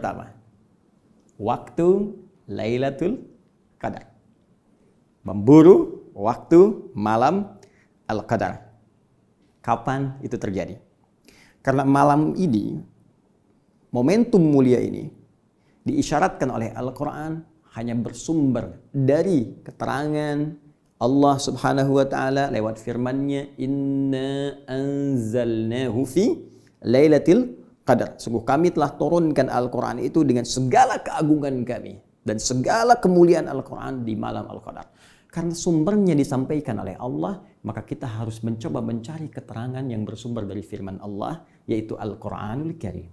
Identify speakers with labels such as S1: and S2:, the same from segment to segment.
S1: pertama, waktu Lailatul Qadar. Memburu waktu malam Al-Qadar. Kapan itu terjadi? Karena malam ini, momentum mulia ini, diisyaratkan oleh Al-Quran hanya bersumber dari keterangan Allah Subhanahu wa Ta'ala lewat firman-Nya, Inna anzalnahu fi Lailatul Qadar. Sungguh kami telah turunkan Al-Quran itu dengan segala keagungan kami dan segala kemuliaan Al-Quran di malam Al-Qadar. Karena sumbernya disampaikan oleh Allah, maka kita harus mencoba mencari keterangan yang bersumber dari firman Allah, yaitu Al-Quranul Karim.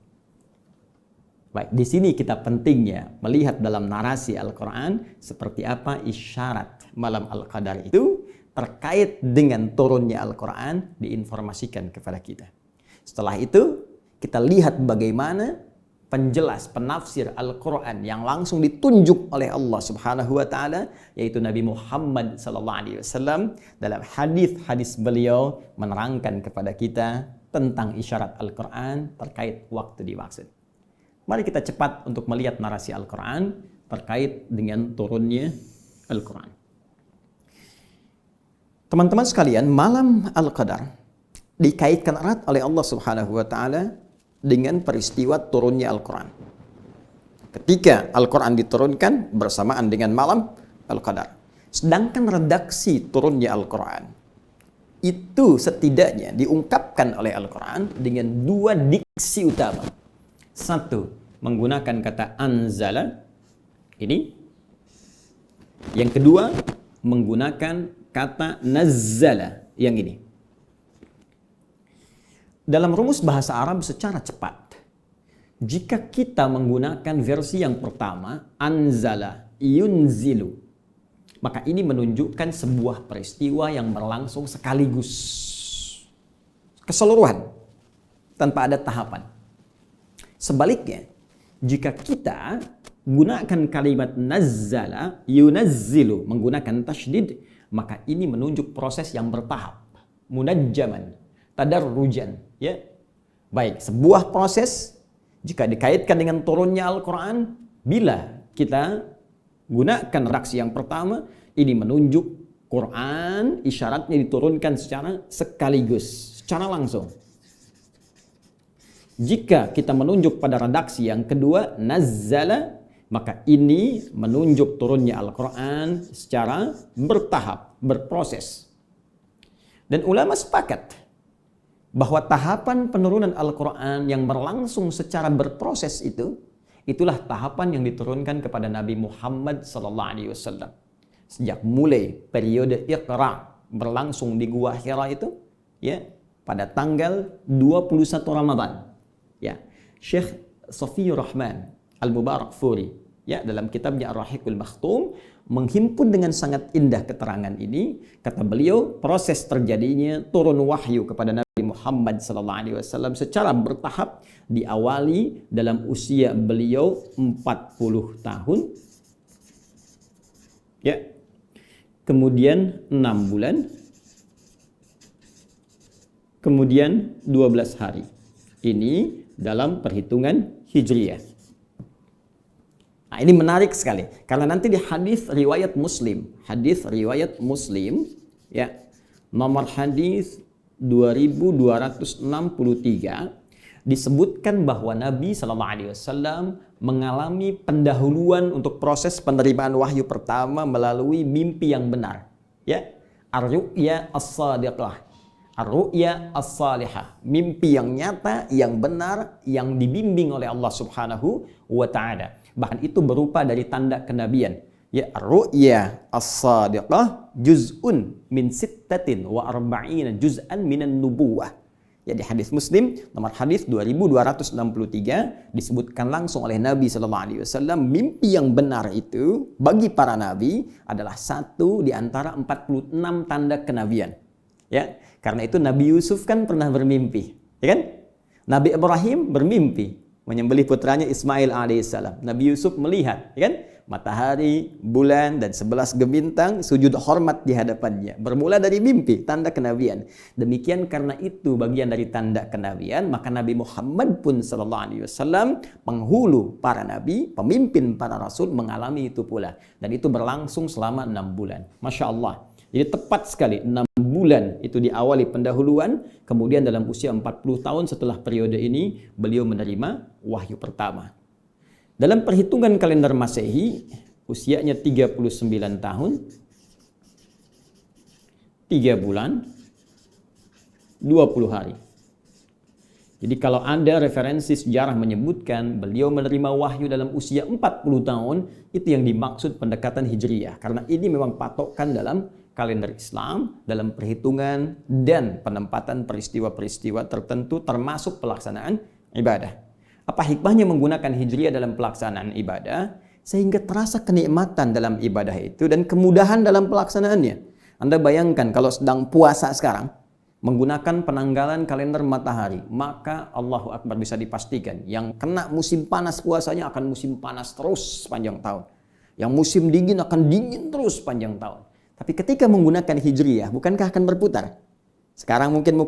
S1: Baik, di sini kita pentingnya melihat dalam narasi Al-Quran seperti apa isyarat malam Al-Qadar itu terkait dengan turunnya Al-Quran diinformasikan kepada kita. Setelah itu, kita lihat bagaimana penjelas, penafsir Al-Quran yang langsung ditunjuk oleh Allah Subhanahu wa Ta'ala, yaitu Nabi Muhammad SAW dalam hadis-hadis beliau menerangkan kepada kita tentang isyarat Al-Quran terkait waktu dimaksud. Mari kita cepat untuk melihat narasi Al-Quran terkait dengan turunnya Al-Quran. Teman-teman sekalian, malam Al-Qadar dikaitkan erat oleh Allah Subhanahu wa Ta'ala dengan peristiwa turunnya Al-Quran. Ketika Al-Quran diturunkan bersamaan dengan malam Al-Qadar. Sedangkan redaksi turunnya Al-Quran itu setidaknya diungkapkan oleh Al-Quran dengan dua diksi utama. Satu, menggunakan kata anzala, ini. Yang kedua, menggunakan kata nazzala, yang ini. Dalam rumus bahasa Arab secara cepat, jika kita menggunakan versi yang pertama, anzala, yunzilu, maka ini menunjukkan sebuah peristiwa yang berlangsung sekaligus, keseluruhan, tanpa ada tahapan. Sebaliknya, jika kita gunakan kalimat nazzala, yunazzilu, menggunakan tasydid, maka ini menunjuk proses yang bertahap, munajjaman, tadarrujan, ya. Baik, sebuah proses jika dikaitkan dengan turunnya Al-Quran, bila kita gunakan redaksi yang pertama, ini menunjuk Quran, isyaratnya diturunkan secara sekaligus, secara langsung. Jika kita menunjuk pada redaksi yang kedua, nazzala, maka ini menunjuk turunnya Al-Quran secara bertahap, berproses. Dan ulama sepakat bahwa tahapan penurunan Al-Quran yang berlangsung secara berproses itu, itulah tahapan yang diturunkan kepada Nabi Muhammad SAW. Sejak mulai periode Iqra berlangsung di Gua Hira itu, ya, pada tanggal 21 Ramadan. Ya, Syekh Safiyur Rahman Al-Mubarakfuri, ya, dalam kitabnya Ar-Rahiqul Makhtum menghimpun dengan sangat indah keterangan ini. Kata beliau, proses terjadinya turun wahyu kepada Nabi Muhammad SAW secara bertahap diawali dalam usia beliau 40 tahun, ya, kemudian 6 bulan, kemudian 12 hari. Ini dalam perhitungan Hijriyah. Nah, ini menarik sekali karena nanti di hadis riwayat Muslim, ya, nomor hadis 2263 disebutkan bahwa Nabi SAW mengalami pendahuluan untuk proses penerimaan wahyu pertama melalui mimpi yang benar, ya, ar-ru'ya as-sadiqah, ar-ru'ya as-salihah, mimpi yang nyata, yang benar, yang dibimbing oleh Allah Subhanahu wa Ta'ala. Bahkan itu berupa dari tanda kenabian. Ya, ar-ru'ya as-sadiqah juz'un min sittatin wa arba'ina juz'an minan nubuwah. Ya, di hadis Muslim nomor hadis 2263 disebutkan langsung oleh Nabi SAW, mimpi yang benar itu bagi para nabi adalah satu di antara 46 tanda kenabian. Ya, karena itu Nabi Yusuf kan pernah bermimpi, ya kan? Nabi Ibrahim bermimpi menyembelih putranya Ismail alaihissalam. Nabi Yusuf melihat, ya kan? matahari, bulan, dan 11 bintang sujud hormat di hadapannya. Bermula dari mimpi, tanda kenabian. Demikian karena itu bagian dari tanda kenabian, maka Nabi Muhammad pun SAW, penghulu para nabi, pemimpin para rasul, mengalami itu pula. Dan itu berlangsung selama 6 bulan. Masya Allah. Jadi tepat sekali 6 bulan itu diawali pendahuluan, kemudian dalam usia 40 tahun setelah periode ini, beliau menerima wahyu pertama. Dalam perhitungan kalender Masehi, usianya 39 tahun, 3 bulan, 20 hari. Jadi kalau ada referensi sejarah menyebutkan beliau menerima wahyu dalam usia 40 tahun, itu yang dimaksud pendekatan Hijriyah. Karena ini memang patokan dalam kalender Islam, dalam perhitungan dan penempatan peristiwa-peristiwa tertentu termasuk pelaksanaan ibadah. Apa hikmahnya menggunakan Hijriyah dalam pelaksanaan ibadah? Sehingga terasa kenikmatan dalam ibadah itu dan kemudahan dalam pelaksanaannya. Anda bayangkan kalau sedang puasa sekarang, menggunakan penanggalan kalender matahari, maka Allahu Akbar bisa dipastikan. Yang kena musim panas puasanya akan musim panas terus sepanjang tahun. Yang musim dingin akan dingin terus sepanjang tahun. Tapi ketika menggunakan Hijriyah, bukankah akan berputar? Sekarang mungkin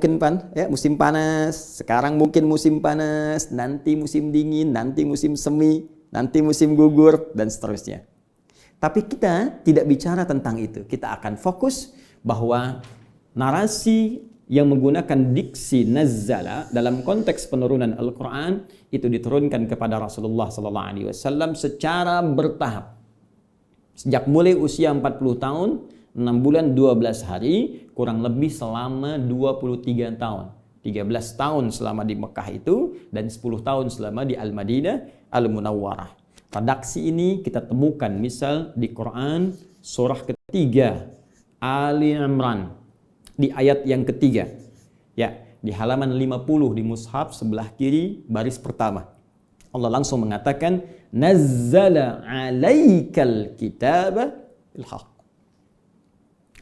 S1: ya, musim panas, sekarang mungkin musim panas, nanti musim dingin, nanti musim semi, nanti musim gugur, dan seterusnya. Tapi kita tidak bicara tentang itu. Kita akan fokus bahwa narasi yang menggunakan diksi nazzala dalam konteks penurunan Al-Quran itu diturunkan kepada Rasulullah SAW secara bertahap. Sejak mulai usia 40 tahun, 6 bulan 12 hari, kurang lebih selama 23 tahun. 13 tahun selama di Mekah itu, dan 10 tahun selama di Al-Madinah Al-Munawwarah. Redaksi ini kita temukan misal di Quran surah ketiga, Ali Imran, di ayat yang ketiga. Ya, di halaman 50 di mushaf sebelah kiri baris pertama. Allah langsung mengatakan, Nazzala alaikal kitaba bilhaq.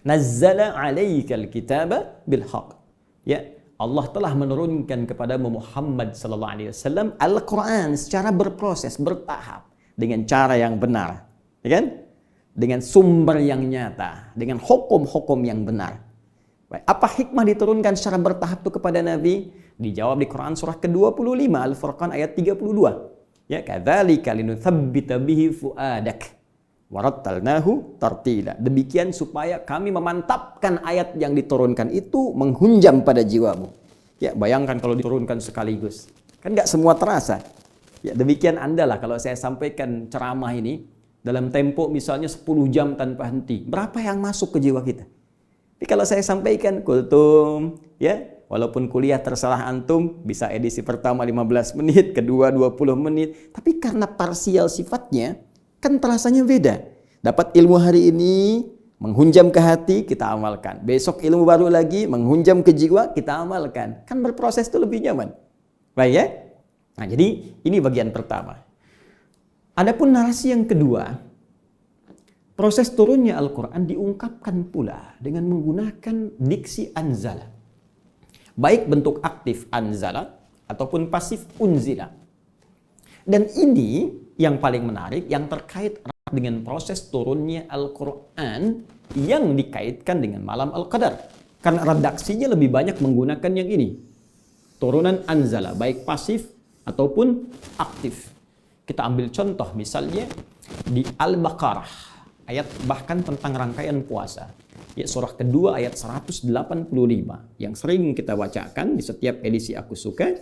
S1: Nazzala alaikal kitaba bilhaq. Ya, Allah telah menurunkan kepada Muhammad sallallahu alaihi wasallam Al-Qur'an secara berproses, bertahap, dengan cara yang benar. Ya kan? Dengan sumber yang nyata, dengan hukum-hukum yang benar. Baik, apa hikmah diturunkan secara bertahap itu kepada Nabi? Dijawab di Quran surah ke-25 Al-Furqan ayat 32. Ya, kadzalika linutsabbita bihi fuadak. Warattalnahu tartila. Demikian supaya kami memantapkan ayat yang diturunkan itu menghunjam pada jiwamu. Ya, bayangkan kalau diturunkan sekaligus. Kan nggak semua terasa. Ya, demikian Anda lah kalau saya sampaikan ceramah ini dalam tempo misalnya 10 jam tanpa henti. Berapa yang masuk ke jiwa kita? Tapi kalau saya sampaikan kultum, ya, walaupun kuliah terserah antum, bisa edisi pertama 15 menit, kedua 20 menit. Tapi karena parsial sifatnya, kan terasanya beda. Dapat ilmu hari ini, menghunjam ke hati, kita amalkan. Besok ilmu baru lagi, menghunjam ke jiwa, kita amalkan. Kan berproses itu lebih nyaman. Baik ya? Nah, jadi ini bagian pertama. Adapun narasi yang kedua, proses turunnya Al-Quran diungkapkan pula dengan menggunakan diksi anzala. Baik bentuk aktif anzala, ataupun pasif unzila. Dan ini yang paling menarik, yang terkait erat dengan proses turunnya Al-Quran yang dikaitkan dengan malam Al-Qadar. Karena redaksinya lebih banyak menggunakan yang ini. Turunan anzala, baik pasif ataupun aktif. Kita ambil contoh misalnya di Al-Baqarah, ayat bahkan tentang rangkaian puasa. Ya, surah kedua ayat 185 yang sering kita bacakan di setiap edisi Aku Suka.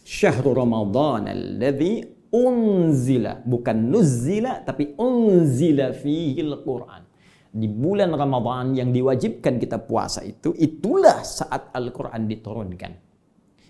S1: Syahrul Ramadan alladzi unzila, bukan nuzila tapi unzila fihil Quran. Di bulan Ramadan yang diwajibkan kita puasa itu, itulah saat Al-Quran diturunkan.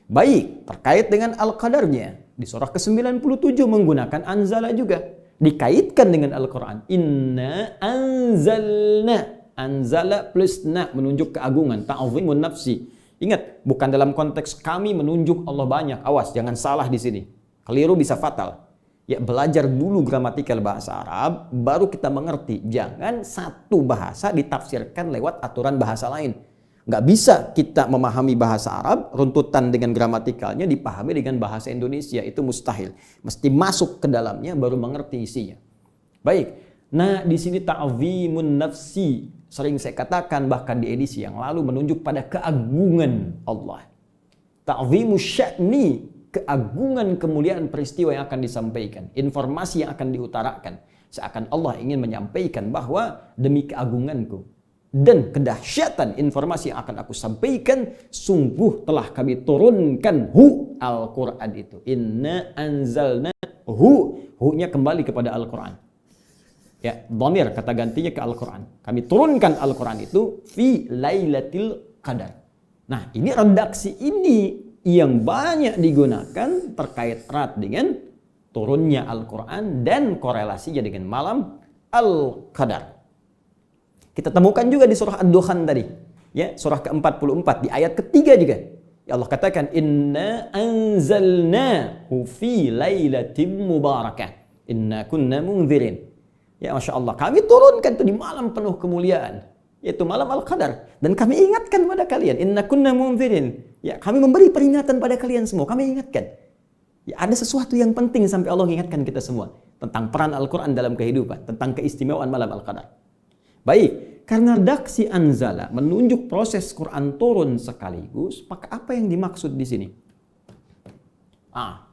S1: Baik, terkait dengan Al-Qadarnya, di surah ke-97 menggunakan anzala juga. Dikaitkan dengan Al-Quran. Inna anzalna. Anzala plus na menunjuk keagungan. Ta'zimun nafsi. Ingat, bukan dalam konteks kami menunjuk Allah banyak. Awas, jangan salah di sini. Keliru bisa fatal. Ya, belajar dulu gramatikal bahasa Arab, baru kita mengerti. Jangan satu bahasa ditafsirkan lewat aturan bahasa lain. Nggak bisa kita memahami bahasa Arab, runtutan dengan gramatikalnya dipahami dengan bahasa Indonesia. Itu mustahil. Mesti masuk ke dalamnya baru mengerti isinya. Baik. Nah, di sini ta'zimun nafsi sering saya katakan bahkan di edisi yang lalu menunjuk pada keagungan Allah. Ta'zimu sya'ni, keagungan kemuliaan peristiwa yang akan disampaikan, informasi yang akan diutarakan. Seakan Allah ingin menyampaikan bahwa demi keagunganku dan kedahsyatan informasi yang akan aku sampaikan, sungguh telah kami turunkan Al-Quran itu. Inna anzalna hu-nya kembali kepada Al-Quran. Ya, dhamir kata gantinya ke Al-Quran. Kami turunkan Al-Quran itu fi lailatul qadar. Nah, ini redaksi ini yang banyak digunakan terkait erat dengan turunnya Al-Quran dan korelasinya dengan malam Al-Qadar. Kita temukan juga di surah Ad-Dukhan tadi, ya, surah ke-44 di ayat ketiga juga. Ya Allah katakan inna anzalnahu fi lailatin mubarakah inna kunna munzirin. Ya, Masya Allah, kami turunkan itu di malam penuh kemuliaan, yaitu malam Al-Qadar. Dan kami ingatkan pada kalian, inna kunna munzirin. Ya, kami memberi peringatan pada kalian semua, kami ingatkan. Ya, ada sesuatu yang penting sampai Allah ingatkan kita semua tentang peran Al-Quran dalam kehidupan, tentang keistimewaan malam Al-Qadar. Baik, karena redaksi anzala menunjuk proses Quran turun sekaligus, maka apa yang dimaksud di sini?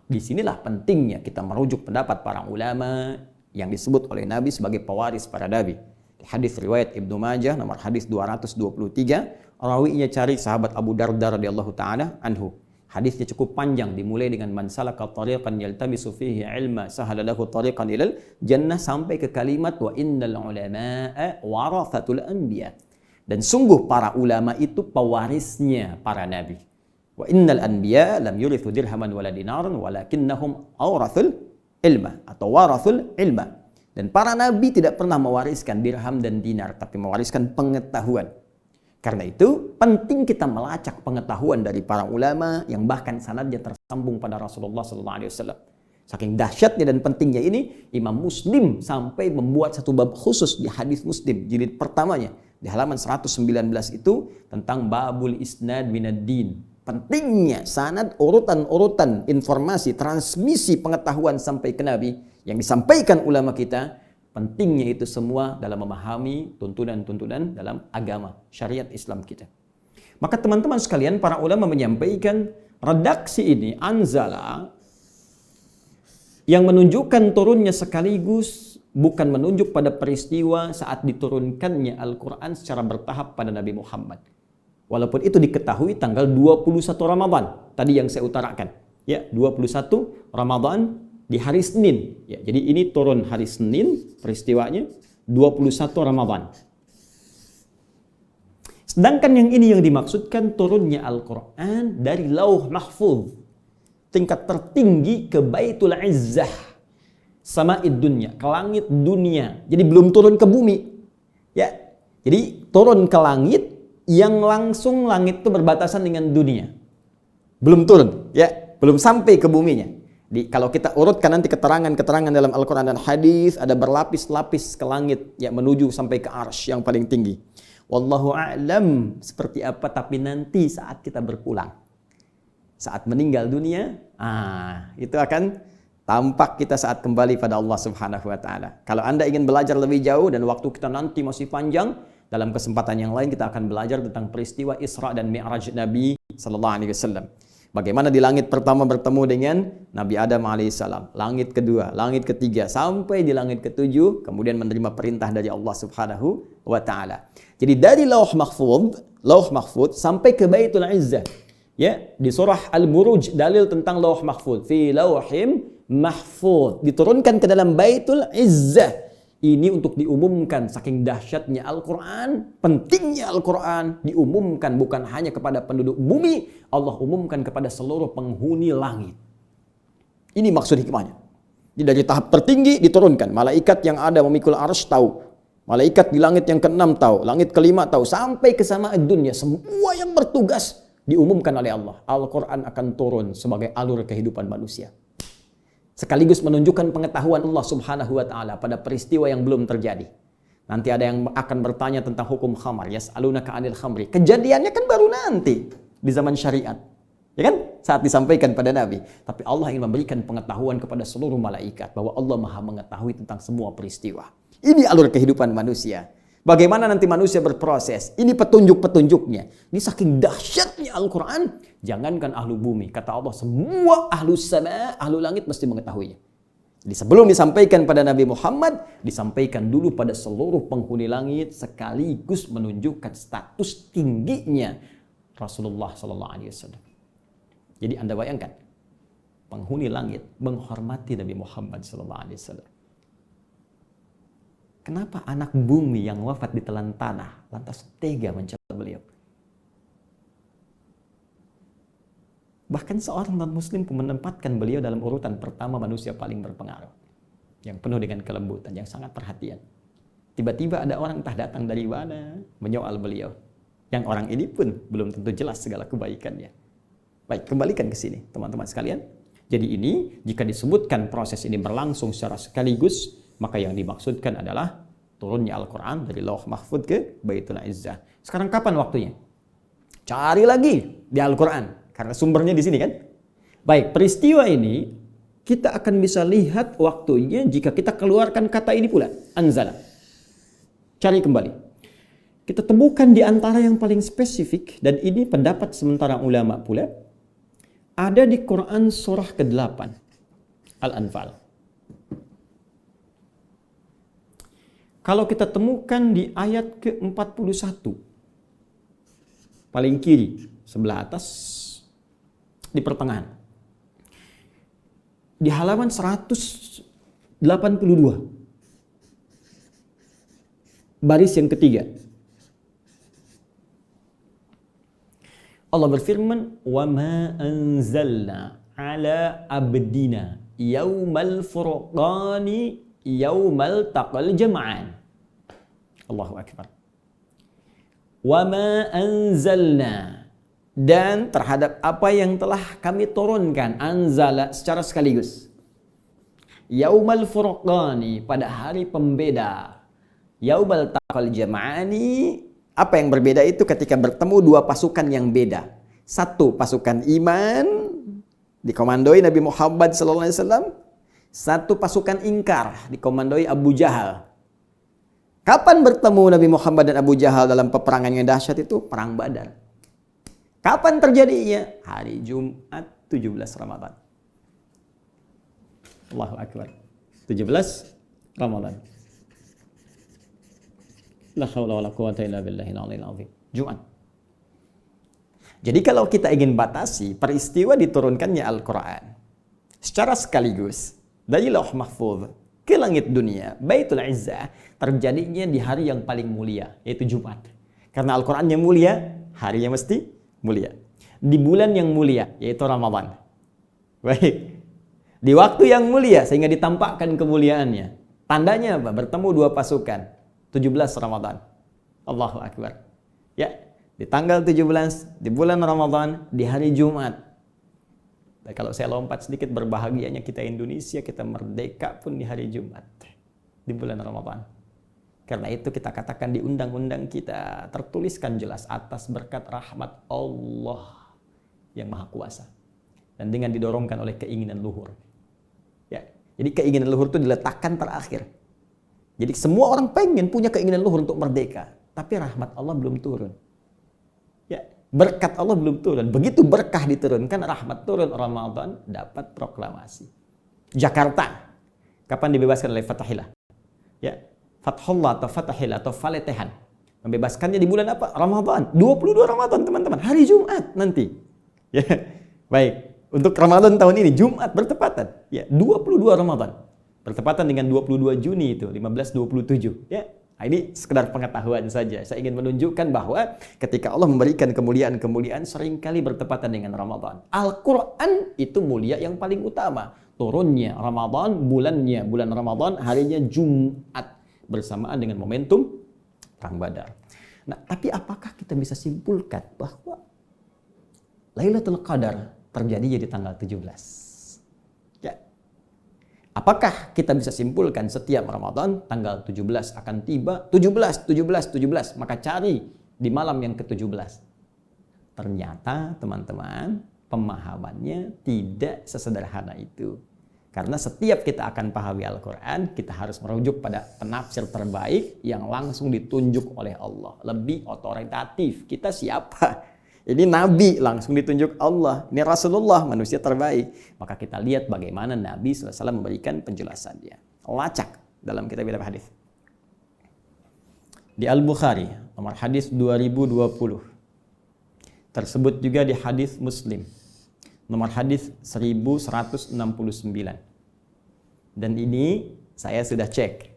S1: Disinilah pentingnya kita merujuk pendapat para ulama yang disebut oleh Nabi sebagai pewaris para nabi. Hadis riwayat Ibnu Majah nomor hadis 223, rawinya cari sahabat Abu Darda radhiyallahu taala anhu. Hadisnya cukup panjang, dimulai dengan man salaka tariqan yaltamisu fihi ilma sahala lahu tariqan ilal jannah sampai ke kalimat wa innal ulama'a warathatul anbiya. Dan sungguh para ulama itu pewarisnya para nabi. Wa innal anbiya lam yurithu dirhaman wala dinaran walakinnahum awrathul ilma atau warathul ilma. Dan para nabi tidak pernah mewariskan dirham dan dinar, tapi mewariskan pengetahuan. Karena itu penting kita melacak pengetahuan dari para ulama yang bahkan sanadnya tersambung pada Rasulullah SAW. Saking dahsyatnya dan pentingnya ini, Imam Muslim sampai membuat satu bab khusus di hadis Muslim jilid pertamanya di halaman 119 itu tentang babul isnad minad din. Pentingnya sanad, urutan-urutan informasi, transmisi pengetahuan sampai ke Nabi yang disampaikan ulama kita. Pentingnya itu semua dalam memahami tuntunan-tuntunan dalam agama syariat Islam kita. Maka teman-teman sekalian, para ulama menyampaikan redaksi ini anzala yang menunjukkan turunnya sekaligus bukan menunjuk pada peristiwa saat diturunkannya Al-Quran secara bertahap pada Nabi Muhammad. Walaupun itu diketahui tanggal 21 Ramadan tadi yang saya utarakan. Ya, 21 Ramadan di hari Senin. Ya, jadi ini turun hari Senin peristiwanya 21 Ramadan. Sedangkan yang ini yang dimaksudkan turunnya Al-Quran dari Lauh Mahfuz, tingkat tertinggi ke Baitul Izzah, sama'id dunya, ke langit dunia. Jadi belum turun ke bumi. Ya, jadi turun ke langit yang langsung langit itu berbatasan dengan dunia. Belum turun, ya, belum sampai ke buminya. Kalau kita urutkan nanti keterangan-keterangan dalam Al-Quran dan hadis, ada berlapis-lapis ke langit yang menuju sampai ke arsy yang paling tinggi. Wallahu a'lam seperti apa, tapi nanti saat kita berpulang, saat meninggal dunia, itu akan tampak kita saat kembali pada Allah Subhanahu wa taala. Kalau Anda ingin belajar lebih jauh dan waktu kita nanti masih panjang, dalam kesempatan yang lain kita akan belajar tentang peristiwa Isra dan Mi'raj Nabi sallallahu alaihi wasallam. Bagaimana di langit pertama bertemu dengan Nabi Adam alaihissalam, langit kedua, langit ketiga, sampai di langit ketujuh, kemudian menerima perintah dari Allah Subhanahu wa taala. Jadi dari Lauh Mahfuz sampai ke Baitul Izzah. Ya, di surah Al-Buruj dalil tentang Lauh Mahfuz, fi lauhim mahfuz, diturunkan ke dalam Baitul Izzah. Ini untuk diumumkan saking dahsyatnya Al-Quran, pentingnya Al-Quran, diumumkan bukan hanya kepada penduduk bumi, Allah umumkan kepada seluruh penghuni langit. Ini maksud hikmahnya. Jadi dari tahap tertinggi diturunkan, malaikat yang ada memikul arsy tahu, malaikat di langit yang ke-6 tahu, langit ke-5 tahu, sampai ke sama'id dunya, semua yang bertugas diumumkan oleh Allah. Al-Quran akan turun sebagai alur kehidupan manusia. Sekaligus menunjukkan pengetahuan Allah Subhanahu wa taala pada peristiwa yang belum terjadi. Nanti ada yang akan bertanya tentang hukum khamar, yas'alunaka 'anil khamri. Kejadiannya kan baru nanti di zaman syariat. Ya kan? saat disampaikan pada Nabi. Tapi Allah ingin memberikan pengetahuan kepada seluruh malaikat bahwa Allah Maha mengetahui tentang semua peristiwa. Ini alur kehidupan manusia. Bagaimana nanti manusia berproses. Ini petunjuk-petunjuknya. Ini saking dahsyatnya Al-Quran. Jangankan ahlu bumi. Kata Allah, semua ahlu sama, ahlu langit mesti mengetahuinya. Jadi sebelum disampaikan pada Nabi Muhammad, disampaikan dulu pada seluruh penghuni langit sekaligus menunjukkan status tingginya Rasulullah SAW. Jadi Anda bayangkan, penghuni langit menghormati Nabi Muhammad SAW. Kenapa anak bumi yang wafat ditelan tanah lantas tega mencela beliau? Bahkan seorang non-muslim pun menempatkan beliau dalam urutan pertama manusia paling berpengaruh. Yang penuh dengan kelembutan, yang sangat perhatian. Tiba-tiba ada orang entah datang dari mana menyoal beliau. Yang orang ini pun belum tentu jelas segala kebaikannya. Baik, kembalikan ke sini teman-teman sekalian. Jadi ini, jika disebutkan proses ini berlangsung secara sekaligus, maka yang dimaksudkan adalah turunnya Al-Quran dari Lauh Mahfud ke Baitul Izzah. Sekarang kapan waktunya? Cari lagi di Al-Quran. Karena sumbernya di sini kan. Baik, peristiwa ini kita akan bisa lihat waktunya jika kita keluarkan kata ini pula. Anzala. Cari kembali. Kita temukan di antara yang paling spesifik, dan ini pendapat sementara ulama pula, ada di Quran surah ke-8. Al-Anfal. Kalau kita temukan di ayat ke-41, paling kiri, sebelah atas, di pertengahan. Di halaman 182. Baris yang ketiga. Allah berfirman, "Wa ma anzalna ala abdina yaumal furqani yaumal taqal jam'an." Allahu akbar. Wa ma anzalna, dan terhadap apa yang telah kami turunkan, anzala secara sekaligus. Yaumal furqani, pada hari pembeda. Yaumal taqal jam'ani, apa yang berbeda itu ketika bertemu dua pasukan yang beda. Satu pasukan iman dikomandoi Nabi Muhammad SAW. Satu pasukan ingkar dikomandoi Abu Jahal. Kapan bertemu Nabi Muhammad dan Abu Jahal dalam peperangan yang dahsyat itu? Perang Badar. Kapan terjadinya? Hari Jumat 17 Ramadan. Allahu Akbar. 17 Ramadan. La haula wala quwata illa billahil aliyil azim. Jumat. Jadi kalau kita ingin batasi peristiwa diturunkannya Al-Quran secara sekaligus dari Lauh Mahfuz ke langit dunia, Baitul Izzah, terjadinya di hari yang paling mulia, yaitu Jumat. Karena Al-Qurannya mulia, harinya mesti mulia. Di bulan yang mulia, yaitu Ramadan. Baik. Di waktu yang mulia, sehingga ditampakkan kemuliaannya. Tandanya apa? Bertemu dua pasukan. 17 Ramadan. Allahu Akbar. Ya, di tanggal 17, di bulan Ramadan, di hari Jumat. Dan kalau saya lompat sedikit, berbahagianya kita Indonesia, kita merdeka pun di hari Jumat. Di bulan Ramadan. Karena itu kita katakan di undang-undang kita, tertuliskan jelas atas berkat rahmat Allah yang Maha Kuasa. Dan dengan didorongkan oleh keinginan luhur. Ya, jadi keinginan luhur itu diletakkan terakhir. Jadi semua orang pengen punya keinginan luhur untuk merdeka. Tapi rahmat Allah belum turun. Ya, berkat Allah belum turun. Begitu berkah diturunkan, rahmat turun, Ramadan dapat proklamasi. Jakarta, kapan dibebaskan oleh Fathahillah? Ya, Fathullah atau Fathahillah atau Faletehan. Membebaskannya di bulan apa? Ramadan. 22 Ramadan teman-teman. Hari Jumat nanti. Ya, baik. Untuk Ramadan tahun ini, Jumat bertepatan. Ya, 22 Ramadan. Bertepatan dengan 22 Juni itu, 1527. Ya, ini sekedar pengetahuan saja. Saya ingin menunjukkan bahwa ketika Allah memberikan kemuliaan-kemuliaan seringkali bertepatan dengan Ramadan. Al-Quran itu mulia yang paling utama. Turunnya Ramadan, bulannya bulan Ramadan, harinya Jumat. Bersamaan dengan momentum Perang Badar. Nah, tapi apakah kita bisa simpulkan bahwa Lailatul Qadar terjadi di tanggal 17? Apakah kita bisa simpulkan setiap Ramadan tanggal 17 akan tiba? 17. Maka cari di malam yang ke-17. Ternyata teman-teman, pemahamannya tidak sesederhana itu. Karena setiap kita akan pahami Al-Quran, kita harus merujuk pada penafsir terbaik yang langsung ditunjuk oleh Allah. Lebih otoritatif. Kita siapa? Ini Nabi langsung ditunjuk Allah. Ini Rasulullah, manusia terbaik. Maka kita lihat bagaimana Nabi SAW memberikan penjelasannya. Lacak dalam kitab-kitab hadis. Di Al-Bukhari, nomor hadis 2020. Tersebut juga di hadis Muslim. Nomor hadis 1169. Dan ini saya sudah cek.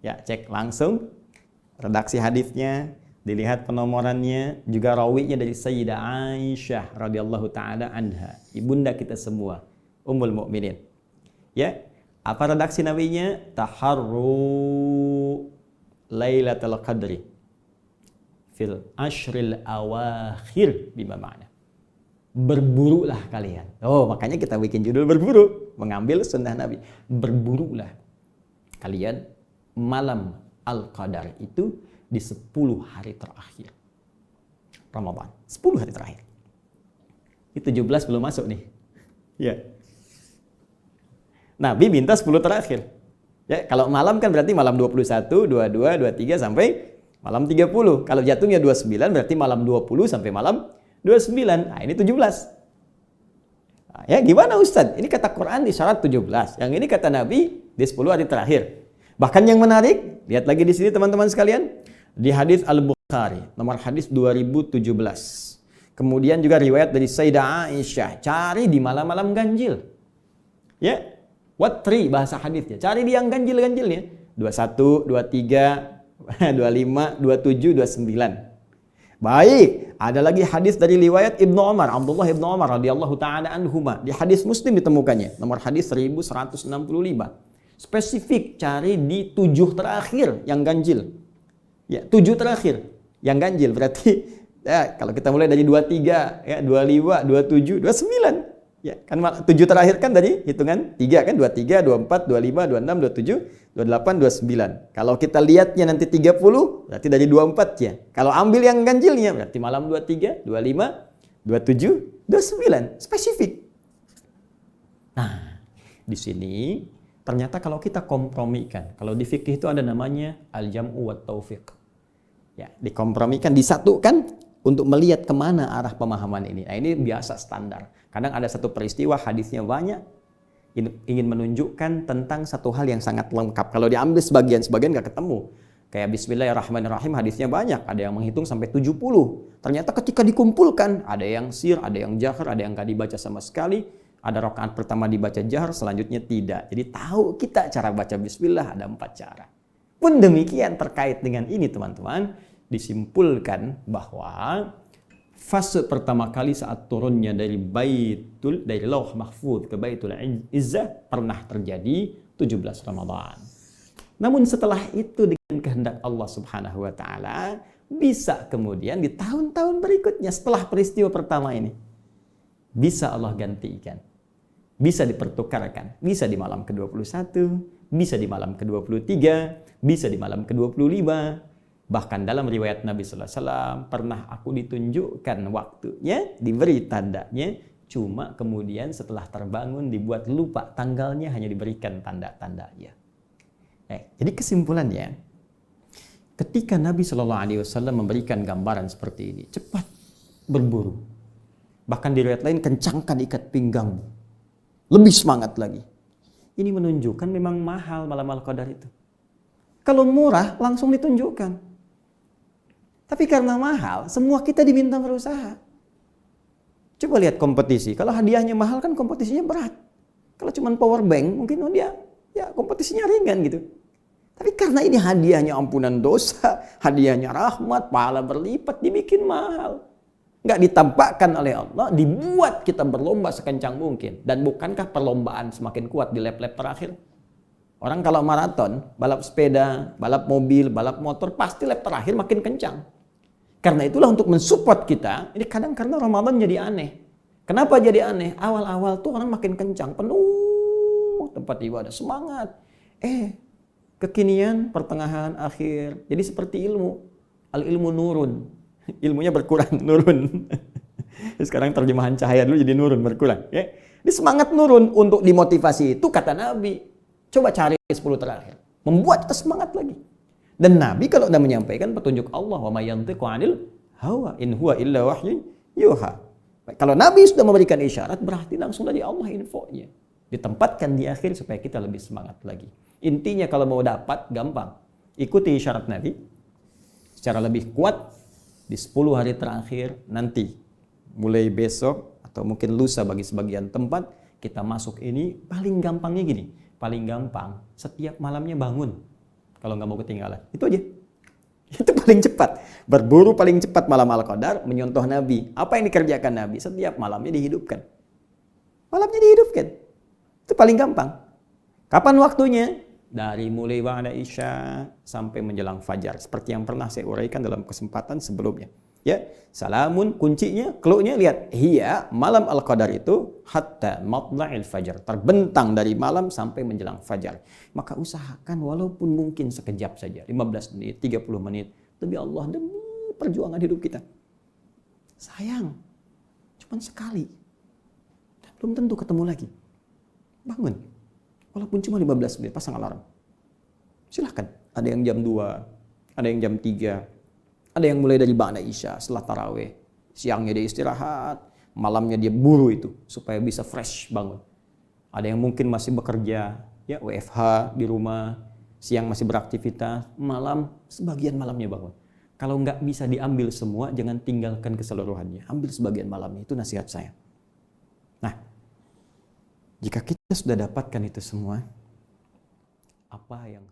S1: Ya, cek langsung redaksi hadisnya, dilihat penomorannya, juga rawinya dari Sayyidah Aisyah radhiyallahu taala anha, ibunda kita semua, Ummul Mukminin. Ya, apa redaksi nabinya? Taharru Lailatul Qadri fil ashril awakhir bima ma'na. Berburulah kalian. Oh, makanya kita bikin judul berburu, mengambil sunnah Nabi. Berburulah kalian malam Al-Qadar itu di 10 hari terakhir Ramadan. 10 hari terakhir. Itu 17 belum masuk nih. Ya. Nabi minta 10 terakhir. Ya, kalau malam kan berarti malam 21, 22, 23 sampai malam 30. Kalau jatuhnya 29 berarti malam 20 sampai malam 29. Nah, ini 17. Nah, ya gimana Ustaz? Ini kata Quran di syarat 17. Yang ini kata Nabi di 10 hari terakhir. Bahkan yang menarik, lihat lagi di sini teman-teman sekalian, di hadis Al-Bukhari, nomor hadis 2017. Kemudian juga riwayat dari Sayyidah Aisyah, cari di malam-malam ganjil. Ya, watri bahasa hadisnya. Cari di yang ganjil-ganjilnya. 21, 23, 25, 27, 29. Baik, ada lagi hadis dari riwayat Ibnu Umar, Abdullah Ibnu Umar radhiyallahu taala anhuma. Di hadis Muslim ditemukannya, nomor hadis 1165. Spesifik cari di 7 terakhir yang ganjil. Ya, 7 terakhir yang ganjil berarti ya kalau kita mulai dari 23, ya 25, 27, 29. Ya, kan 7 terakhir kan tadi hitungan 3 kan 23, 24, 25, 26, 27, 28, 29. Kalau kita lihatnya nanti 30 berarti dari 24 ya. Kalau ambil yang ganjilnya berarti malam 23, 25, 27, 29. Spesifik. Nah, di sini ternyata kalau kita kompromikan, kalau di fikih itu ada namanya al-jam'u wat taufiq. Ya, dikompromikan, disatukan untuk melihat kemana arah pemahaman ini. Nah, ini biasa standar. Kadang ada satu peristiwa, hadisnya banyak, ingin menunjukkan tentang satu hal yang sangat lengkap. Kalau diambil sebagian nggak ketemu. Kayak Bismillahirrahmanirrahim, hadisnya banyak. Ada yang menghitung sampai 70. Ternyata ketika dikumpulkan, ada yang sir, ada yang jahar, ada yang nggak dibaca sama sekali. Ada rakaat pertama dibaca jahar, selanjutnya tidak. Jadi tahu kita cara baca Bismillah ada 4 cara. Pun demikian terkait dengan ini teman-teman, disimpulkan bahwa fase pertama kali saat turunnya dari Lauh Mahfuz ke Baitul Izzah pernah terjadi 17 Ramadan. Namun setelah itu dengan kehendak Allah Subhanahu wa taala bisa kemudian di tahun-tahun berikutnya setelah peristiwa pertama ini bisa Allah gantikan. Bisa dipertukarkan, bisa di malam ke-21, bisa di malam ke-23, bisa di malam ke-25. Bahkan dalam riwayat Nabi sallallahu alaihi wasallam pernah aku ditunjukkan waktunya, diberi tandanya, cuma kemudian setelah terbangun dibuat lupa tanggalnya, hanya diberikan tanda-tandanya. Jadi kesimpulannya, ketika Nabi sallallahu alaihi wasallam memberikan gambaran seperti ini, cepat berburu. Bahkan di riwayat lain kencangkan ikat pinggangmu. Lebih semangat lagi. Ini menunjukkan memang mahal malam Al-Qadar itu. Kalau murah langsung ditunjukkan. Tapi karena mahal, semua kita diminta berusaha. Coba lihat kompetisi. Kalau hadiahnya mahal kan kompetisinya berat. Kalau cuma power bank mungkin dia ya kompetisinya ringan gitu. Tapi karena ini hadiahnya ampunan dosa, hadiahnya rahmat, pahala berlipat, dibikin mahal. Nggak ditampakkan oleh Allah, dibuat kita berlomba sekencang mungkin. Dan bukankah perlombaan semakin kuat di lap-lap terakhir? Orang kalau maraton, balap sepeda, balap mobil, balap motor, pasti lap terakhir makin kencang. Karena itulah untuk mensupport kita, ini kadang karena Ramadan jadi aneh. Kenapa jadi aneh? Awal-awal tuh orang makin kencang, penuh tempat ibadah, semangat. Kekinian, pertengahan, akhir. Jadi seperti ilmu. Al-ilmu nurun. Ilmunya berkurang, nurun. Sekarang terjemahan cahaya dulu jadi nurun, berkurang. Ya. Ini semangat nurun untuk dimotivasi itu kata Nabi. Coba cari 10 terakhir. Membuat kita semangat lagi. Dan Nabi kalau sudah menyampaikan petunjuk Allah, wa may yantiqu 'anil hawa in huwa illa wahyun yuha. Kalau Nabi sudah memberikan isyarat, berarti langsung dari Allah infonya. Ditempatkan di akhir supaya kita lebih semangat lagi. Intinya kalau mau dapat, gampang. Ikuti isyarat Nabi. Secara lebih kuat, di 10 hari terakhir nanti. Mulai besok, atau mungkin lusa bagi sebagian tempat, kita masuk ini, paling gampangnya gini. Paling gampang, setiap malamnya bangun. Kalau nggak mau ketinggalan. Itu aja. Itu paling cepat. Berburu paling cepat malam Al-Qadar, menyontoh Nabi. Apa yang dikerjakan Nabi? Setiap malamnya dihidupkan. Malamnya dihidupkan. Itu paling gampang. Kapan waktunya? Dari mulai ba'da Isya sampai menjelang fajar. Seperti yang pernah saya uraikan dalam kesempatan sebelumnya. Ya, salamun kuncinya, clue-nya lihat. Hiya, malam Al-Qadar itu hatta matla'il fajar, terbentang dari malam sampai menjelang fajar. Maka usahakan walaupun mungkin sekejap saja, 15 menit, 30 menit, demi Allah, demi perjuangan hidup kita. Sayang, cuma sekali. Dan belum tentu ketemu lagi. Bangun. Walaupun cuma 15 menit, pasang alarm. Silahkan. Ada yang jam 2, ada yang jam 3, ada yang mulai dari ba'da Isya, setelah tarawih. Siangnya dia istirahat, malamnya dia buru itu, supaya bisa fresh bangun. Ada yang mungkin masih bekerja, ya WFH di rumah, siang masih beraktivitas, malam, sebagian malamnya bangun. Kalau nggak bisa diambil semua, jangan tinggalkan keseluruhannya. Ambil sebagian malamnya, itu nasihat saya. Nah, jika kita sudah dapatkan itu semua, apa yang